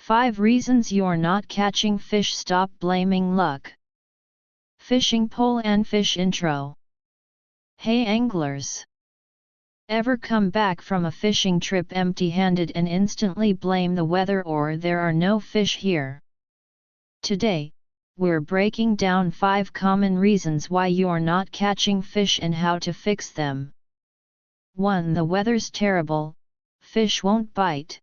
5 reasons you're not catching fish. Stop blaming luck. Fishing pole and fish intro. Hey anglers! Ever come back from a fishing trip empty-handed and instantly blame the weather or there are no fish here? Today, we're breaking down 5 common reasons why you're not catching fish and how to fix them. 1. The weather's terrible, fish won't bite.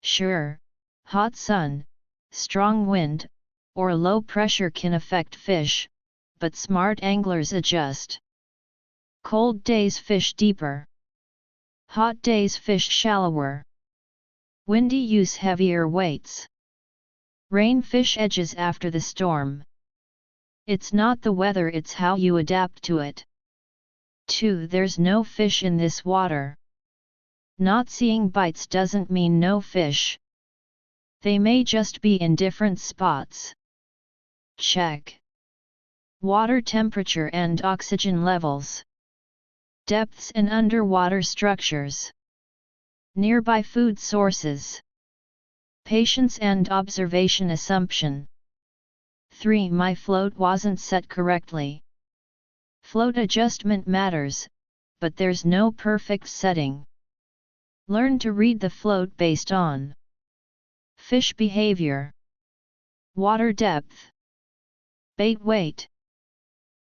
Sure, hot sun, strong wind, or low pressure can affect fish, but smart anglers adjust. Cold days fish deeper. Hot days fish shallower. Windy use heavier weights. Rain fish edges after the storm. It's not the weather, it's how you adapt to it. 2. There's no fish in this water. Not seeing bites doesn't mean no fish. They may just be in different spots. Check. Water temperature and oxygen levels. Depths and underwater structures. Nearby food sources. Patience and observation assumption. 3. My float wasn't set correctly. Float adjustment matters, but there's no perfect setting. Learn to read the float based on fish behavior, water depth, bait weight.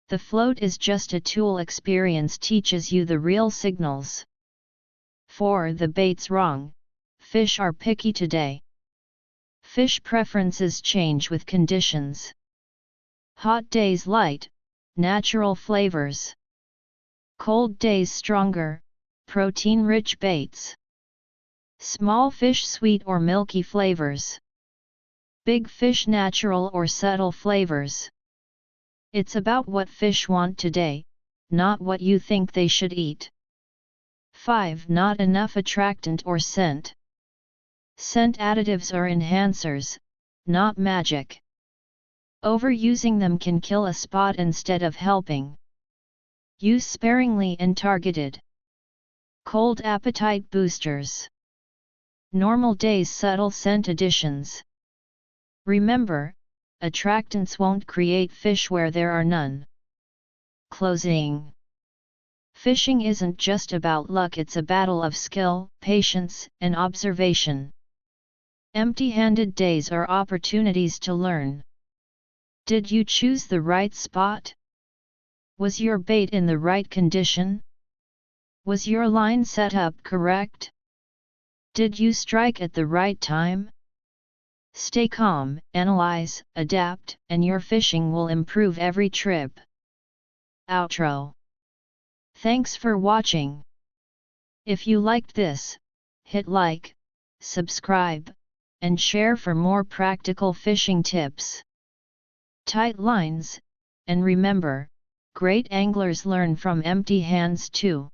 The float is just a tool, experience teaches you the real signals. 4. The bait's wrong, fish are picky today. Fish preferences change with conditions. Hot days light, natural flavors. Cold days stronger, protein-rich baits. Small fish sweet or milky flavors. Big fish natural or subtle flavors. It's about what fish want today, not what you think they should eat. 5. Not enough attractant or scent. Scent additives are enhancers, not magic. Overusing them can kill a spot instead of helping. Use sparingly and targeted. Cold appetite boosters. Normal days subtle scent additions. Remember, attractants won't create fish where there are none. Closing. Fishing isn't just about luck, it's a battle of skill, patience, and observation. Empty-handed days are opportunities to learn. Did you choose the right spot? Was your bait in the right condition? Was your line set up correct? Did you strike at the right time? Stay calm, analyze, adapt, and your fishing will improve every trip. Outro. Thanks for watching. If you liked this, hit like, subscribe, and share for more practical fishing tips. Tight lines, and remember, great anglers learn from empty hands too.